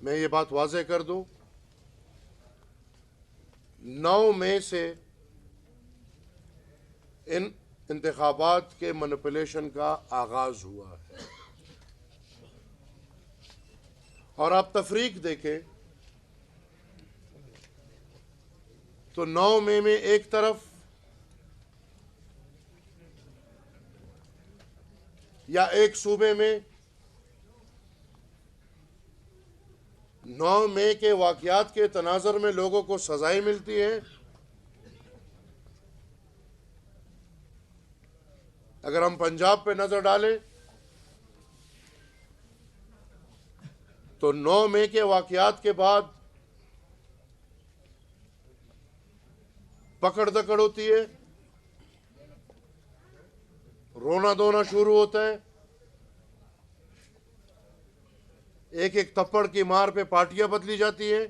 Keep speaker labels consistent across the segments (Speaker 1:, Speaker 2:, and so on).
Speaker 1: मैं ये बात वाज़ेह कर दूं, 9 मई से इन इंतखाबात के मैनिपुलेशन का आगाज हुआ है। और आप तफरीक देखें तो 9 मई में एक तरफ या एक सूबे में 9 मई के वाक़यात के तनाज़ुर में लोगों को सजाएं मिलती हैं। अगर हम पंजाब पे नजर डालें तो 9 मई के वाक़यात के बाद पकड़ दकड़ होती है, रोना धोना शुरू होता है, एक एक थप्पड़ की मार पे पार्टियां बदली जाती हैं,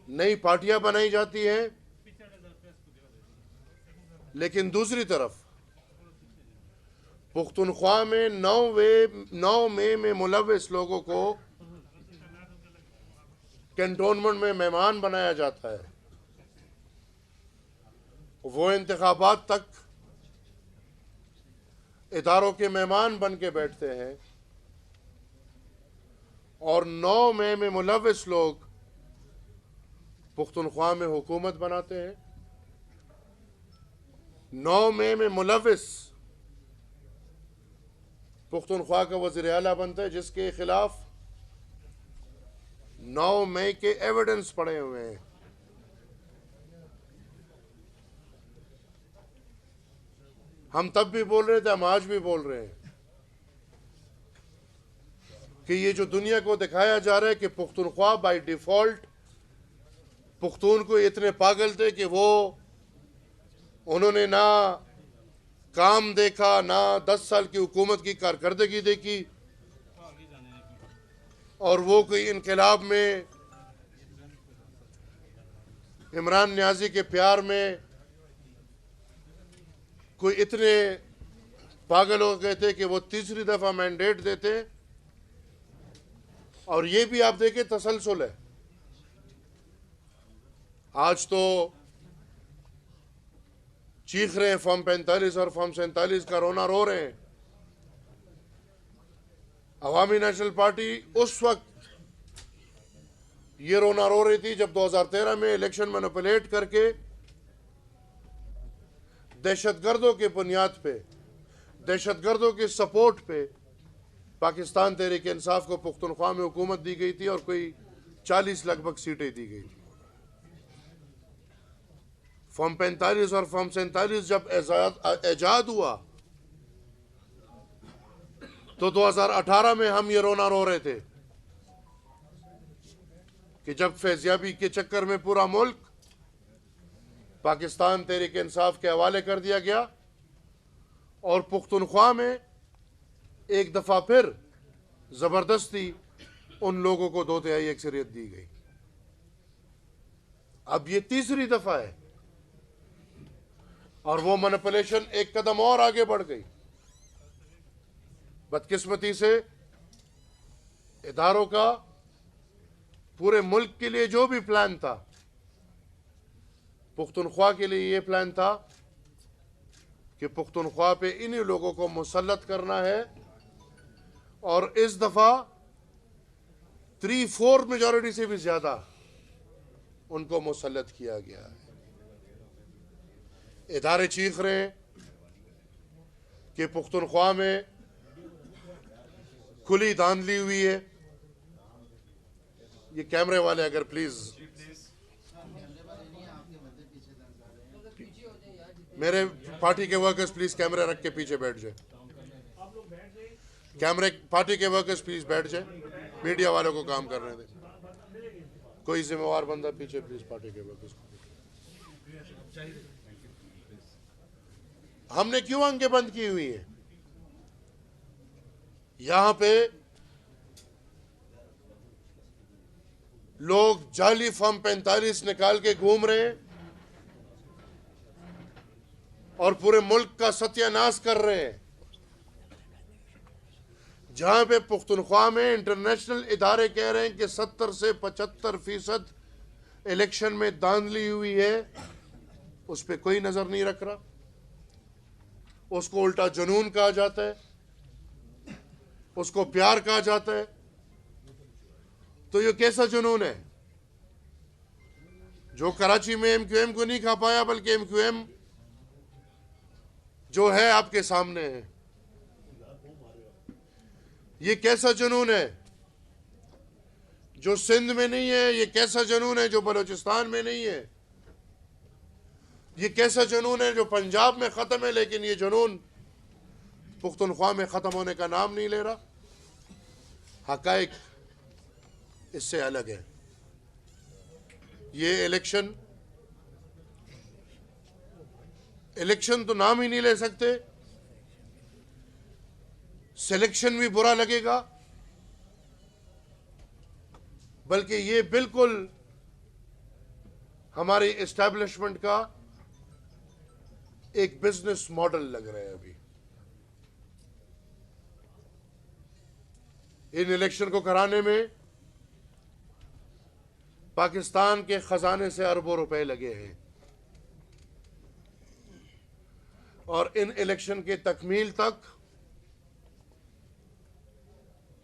Speaker 1: नई पार्टियां बनाई जाती हैं। लेकिन दूसरी तरफ पुख्तनख्वा में 9 मई में मुलव्विस लोगों को कैंटोनमेंट में मेहमान बनाया जाता है। वो इंतखाबात तक इदारों के मेहमान बन के बैठते हैं और 9 मई में मुलव्विस लोग पुख्तनख्वा में हुकूमत बनाते हैं। 9 मई में मुलव्विस पुख्तनख्वा का वज़ीर आला बनता है, जिसके खिलाफ 9 मई के एविडेंस पड़े हुए हैं। हम तब भी बोल रहे थे, हम आज भी बोल रहे हैं कि ये जो दुनिया को दिखाया जा रहा है कि पुख्तनख्वा बाय डिफॉल्ट पुख्तून को इतने पागल थे कि वो उन्होंने ना काम देखा, ना 10 साल की हुकूमत की कारकर्दगी देखी, और वो कोई इनकलाब में इमरान नियाज़ी के प्यार में कोई इतने पागल हो गए थे कि वो तीसरी दफा मैंडेट देते। और ये भी आप देखें तसलसल है। आज तो चीख रहे हैं फॉर्म 45 और फॉर्म 47 का, रोना रो रहे हैं। अवामी नेशनल पार्टी उस वक्त ये रोना रो रही थी जब 2013 में इलेक्शन मैनिपुलेट करके दहशतगर्दों के बुनियाद पे, दहशतगर्दों के सपोर्ट पे पाकिस्तान तहरीक इंसाफ को पुख्तनख्वा में हुकूमत दी गई थी और कोई 40 लगभग सीटें दी गई थी। फॉर्म 45 और फॉर्म 47 जब एजाद हुआ तो 2018 में हम ये रोना रो रहे थे कि जब फैज़याबी के चक्कर में पूरा मुल्क पाकिस्तान तहरीक इंसाफ के हवाले कर दिया गया और पुख्तनख्वा में एक दफा फिर जबरदस्ती उन लोगों को 2/3 अक्सरियत दी गई। अब ये तीसरी दफा है और वो मैनिपुलेशन एक कदम और आगे बढ़ गई। बदकिस्मती से इदारों का पूरे मुल्क के लिए जो भी प्लान था, पुख्तनख्वा के लिए ये प्लान था कि पुख्तनख्वा पे इन्हीं लोगों को मुसल्लत करना है। और इस दफा 3/4 मेजॉरिटी से भी ज्यादा उनको मुसल्लत किया गया है। इदारे चीख रहे हैं कि पुख्तनख्वा में खुली धांधली हुई है। ये कैमरे वाले अगर प्लीज मेरे पार्टी के वर्कर्स प्लीज कैमरे रख के पीछे बैठ जाए। कैमरे पार्टी के वर्कर्स प्लीज बैठ जाए, मीडिया वालों को काम करने दें। कोई जिम्मेवार बंदा पीछे प्लीज पार्टी के वर्कर्स को। हमने क्यों आंखें बंद की हुई है? यहां पे लोग जाली फॉर्म 45 निकाल के घूम रहे हैं और पूरे मुल्क का सत्यानाश कर रहे हैं। जहाँ पे पुख्तनख्वा में इंटरनेशनल इदारे कह रहे हैं कि 70 से 75% इलेक्शन में धांधली हुई है, उस पर कोई नज़र नहीं रख रहा। उसको उल्टा जुनून कहा जाता है, उसको प्यार कहा जाता है। तो ये कैसा जुनून है जो कराची में MQM को नहीं खा पाया, बल्कि MQM जो है आपके सामने है। ये कैसा जुनून है जो सिंध में नहीं है? ये कैसा जुनून है जो बलूचिस्तान में नहीं है? ये कैसा जुनून है जो पंजाब में ख़त्म है, लेकिन ये जुनून पुख्तनख्वा में ख़त्म होने का नाम नहीं ले रहा? हक़ाइक़ इससे अलग है। ये इलेक्शन तो नाम ही नहीं ले सकते, सिलेक्शन भी बुरा लगेगा, बल्कि ये बिल्कुल हमारी एस्टैब्लिशमेंट का एक बिजनेस मॉडल लग रहा है। अभी इन इलेक्शन को कराने में पाकिस्तान के खजाने से अरबों रुपए लगे हैं, और इन इलेक्शन के तकमील तक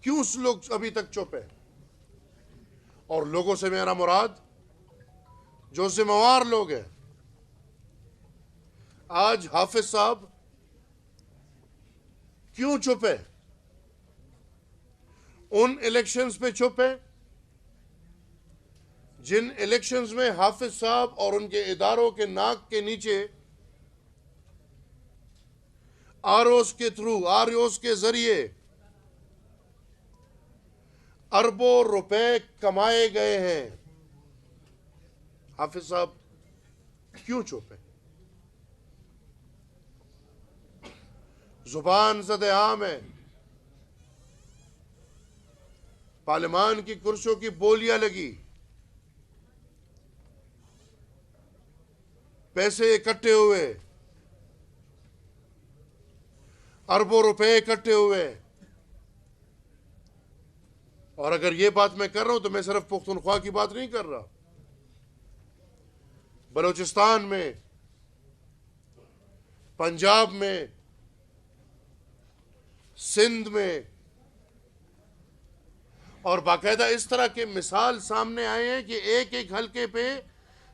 Speaker 1: क्यों लोग अभी तक चुप है? और लोगों से मेरा मुराद जो जिम्मेवार लोग हैं। आज हाफिज साहब क्यों चुप है? उन इलेक्शंस पे चुप है जिन इलेक्शंस में हाफिज साहब और उनके इदारों के नाक के नीचे आरओस के जरिए अरबों रुपए कमाए गए हैं। हाफिज साहब क्यों चुप है? जुबान ज़द-ए-आम है, पार्लिमान की कुर्सियों की बोलियां लगी, पैसे इकट्ठे हुए, अरबों रुपए इकट्ठे हुए। और अगर ये बात मैं कर रहा हूं तो मैं सिर्फ पुख्तनख्वा की बात नहीं कर रहा। बलूचिस्तान में, पंजाब में, सिंध में, और बाकायदा इस तरह के मिसाल सामने आए हैं कि एक एक हलके पे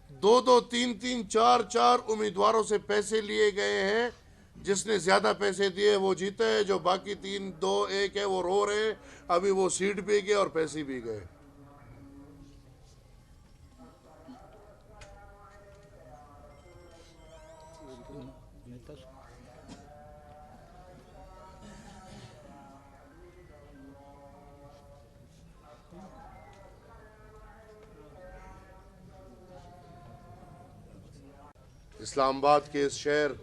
Speaker 1: 2-2, 3-3, 4-4 उम्मीदवारों से पैसे लिए गए हैं। जिसने ज्यादा पैसे दिए वो जीता है, जो बाकी 3-2-1 है वो रो रहे हैं। अभी वो सीट भी गए और पैसे भी गए। इस्लामाबाद के इस शहर,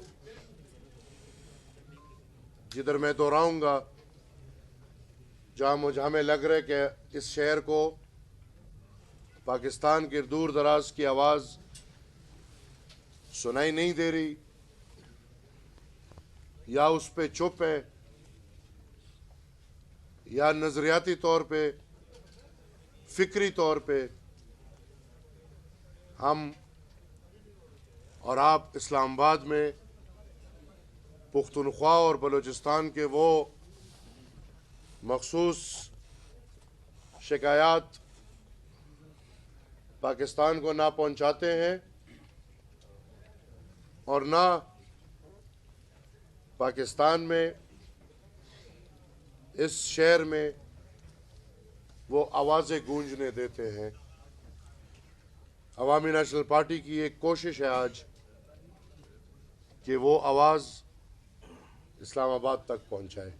Speaker 1: जिधर मैं दोहराऊंगा, जहाँ हमें लग रहा है कि इस शहर को पाकिस्तान के दूर दराज की आवाज़ सुनाई नहीं दे रही, या उस पे चुप है, या नज़रियाती तौर पे, फिक्री तौर पे हम और आप इस्लामाबाद में पुख्तनख्वा और बलूचिस्तान के वो मखसूस शिकायत पाकिस्तान को ना पहुंचाते हैं, और ना पाकिस्तान में, इस शहर में वो आवाज़ें गूंजने देते हैं। अवामी नेशनल पार्टी की एक कोशिश है आज कि वो आवाज़ इस्लामाबाद तक पहुंचाए।